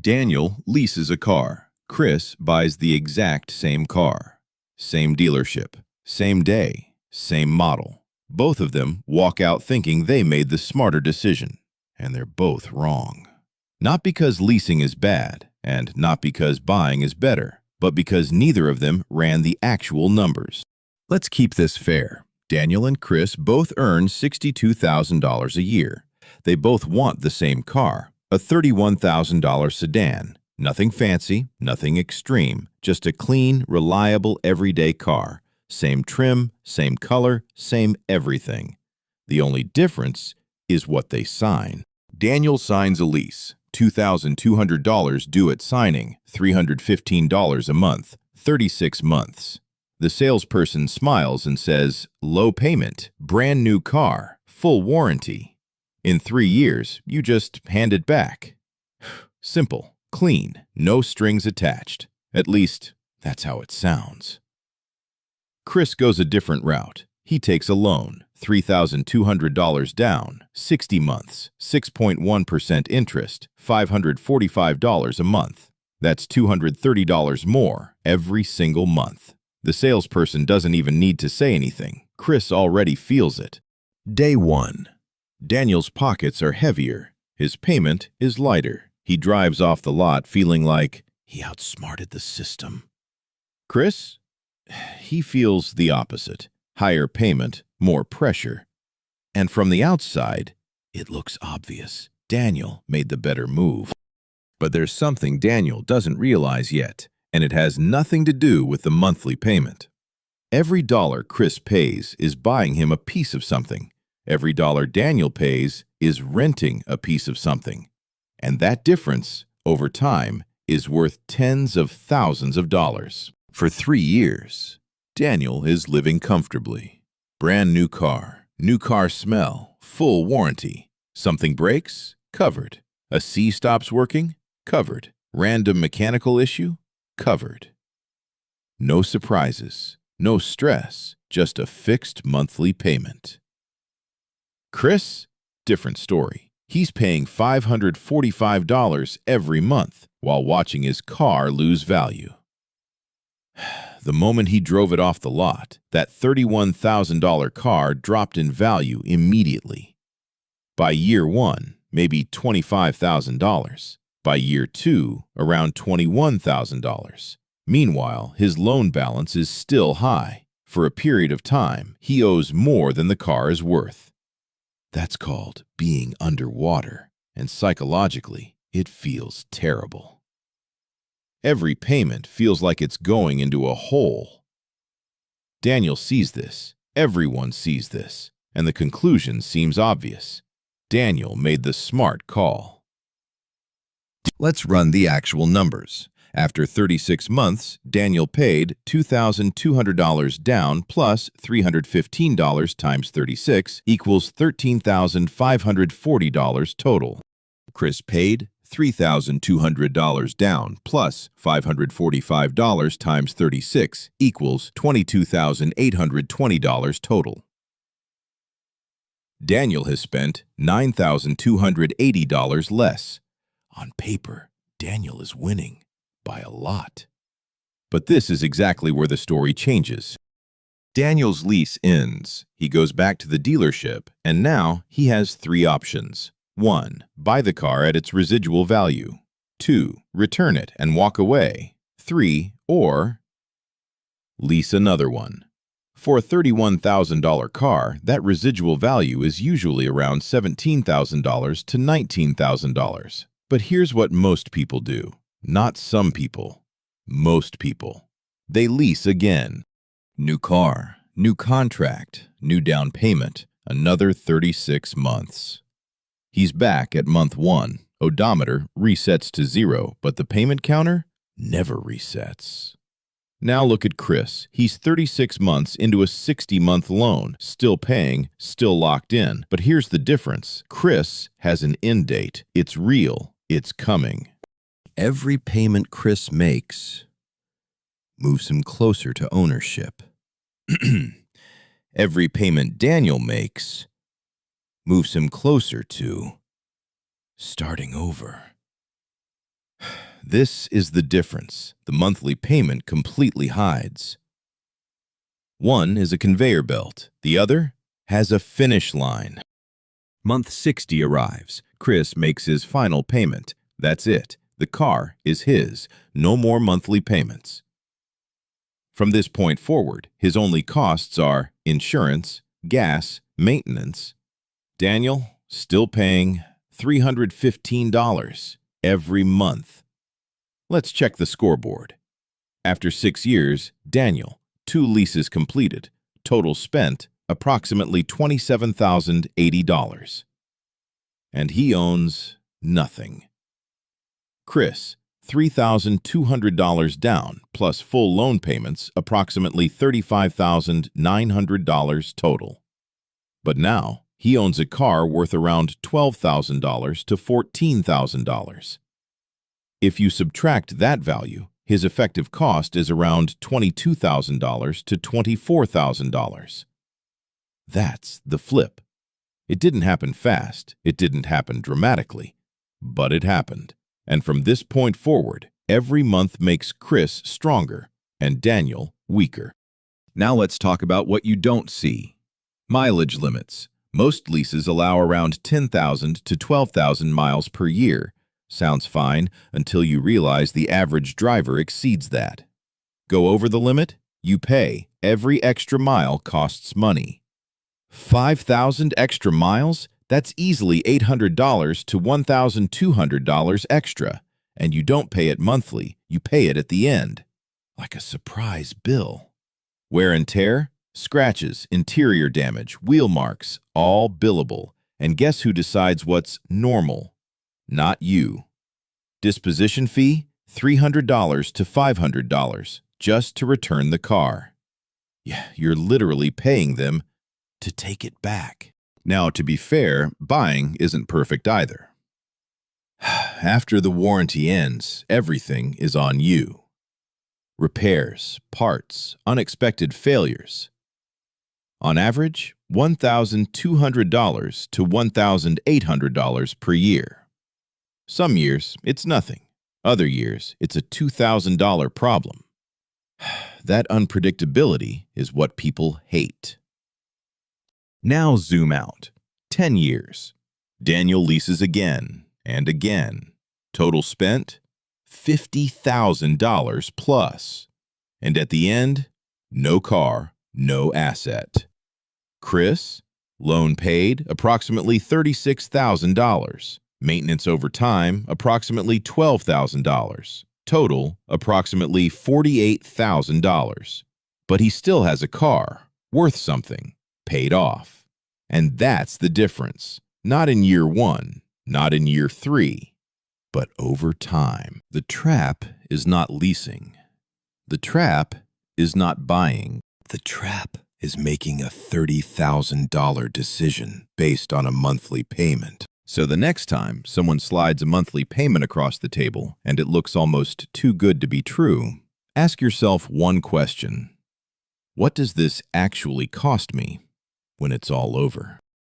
Daniel leases a car. Chris buys the exact same car. Same dealership, same day, same model. Both of them walk out thinking they made the smarter decision, and they're both wrong. Not because leasing is bad, and not because buying is better, but because neither of them ran the actual numbers. Let's keep this fair. Daniel and Chris both earn $62,000 a year. They both want the same car, a $31,000 sedan. Nothing fancy, nothing extreme, just a clean, reliable, everyday car. Same trim, same color, same everything. The only difference is what they sign. Daniel signs a lease, $2,200 due at signing, $315 a month, 36 months. The salesperson smiles and says, low payment, brand new car, full warranty. In 3 years, you just hand it back. Simple, clean, no strings attached. At least, that's how it sounds. Chris goes a different route. He takes a loan, $3,200 down, 60 months, 6.1% interest, $545 a month. That's $230 more every single month. The salesperson doesn't even need to say anything. Chris already feels it. Day 1. Daniel's pockets are heavier. His payment is lighter. He drives off the lot feeling like he outsmarted the system. Chris? He feels the opposite. Higher payment, more pressure. And from the outside, it looks obvious. Daniel made the better move. But there's something Daniel doesn't realize yet, and it has nothing to do with the monthly payment. Every dollar Chris pays is buying him a piece of something. Every dollar Daniel pays is renting a piece of something. And that difference, over time, is worth tens of thousands of dollars. For 3 years, Daniel is living comfortably. Brand new car smell, full warranty. Something breaks? Covered. A C stops working? Covered. Random mechanical issue? Covered. No surprises, no stress, just a fixed monthly payment. Chris? Different story. He's paying $545 every month while watching his car lose value. The moment he drove it off the lot, that $31,000 car dropped in value immediately. By year 1, maybe $25,000. By year 2, around $21,000. Meanwhile, his loan balance is still high. For a period of time, he owes more than the car is worth. That's called being underwater, and psychologically, it feels terrible. Every payment feels like it's going into a hole. Daniel sees this, everyone sees this, and the conclusion seems obvious. Daniel made the smart call. Let's run the actual numbers. After 36 months, Daniel paid $2,200 down plus $315 times 36 equals $13,540 total. Chris paid $3,200 down plus $545 times 36 equals $22,820 total. Daniel has spent $9,280 less. On paper, Daniel is winning by a lot. But this is exactly where the story changes. Daniel's lease ends. He goes back to the dealership, and now he has 3 options. 1. Buy the car at its residual value. 2. Return it and walk away. 3. Or lease another one. For a $31,000 car, that residual value is usually around $17,000 to $19,000. But here's what most people do. Not some people. Most people. They lease again. New car, new contract, new down payment, another 36 months. He's back at month 1. Odometer resets to 0, but the payment counter never resets. Now look at Chris. He's 36 months into a 60-month loan, still paying, still locked in. But here's the difference. Chris has an end date. It's real. It's coming. Every payment Chris makes moves him closer to ownership. Every payment Daniel makes moves him closer to starting over. This is the difference the monthly payment completely hides. One is a conveyor belt, the other has a finish line. Month 60 arrives. Chris makes his final payment. That's it. The car is his. No more monthly payments. From this point forward, his only costs are insurance, gas, maintenance. Daniel, still paying $315 every month. Let's check the scoreboard. After 6 years, Daniel, 2 leases completed, total spent approximately $27,080. And he owns nothing. Chris, $3,200 down, plus full loan payments, approximately $35,900 total. But now, he owns a car worth around $12,000 to $14,000. If you subtract that value, his effective cost is around $22,000 to $24,000. That's the flip. It didn't happen fast, it didn't happen dramatically, but it happened. And from this point forward, every month makes Chris stronger and Daniel weaker. Now let's talk about what you don't see. Mileage limits. Most leases allow around 10,000 to 12,000 miles per year. Sounds fine until you realize the average driver exceeds that. Go over the limit, you pay. Every extra mile costs money. 5,000 extra miles? That's easily $800 to $1,200 extra, and you don't pay it monthly, you pay it at the end. Like a surprise bill. Wear and tear, scratches, interior damage, wheel marks, all billable. And guess who decides what's normal? Not you. Disposition fee, $300 to $500, just to return the car. Yeah, you're literally paying them to take it back. Now, to be fair, buying isn't perfect either. After the warranty ends, everything is on you. Repairs, parts, unexpected failures. On average, $1,200 to $1,800 per year. Some years, it's nothing. Other years, it's a $2,000 problem. That unpredictability is what people hate. Now zoom out. 10 years. Daniel leases again and again. Total spent, $50,000 plus. And at the end, no car, no asset. Chris, loan paid, approximately $36,000. Maintenance over time, approximately $12,000. Total, approximately $48,000. But he still has a car, worth something, paid off. And that's the difference. Not in year 1, not in year 3, but over time. The trap is not leasing. The trap is not buying. The trap is making a $30,000 decision based on a monthly payment. So the next time someone slides a monthly payment across the table and it looks almost too good to be true, ask yourself one question. What does this actually cost me when it's all over?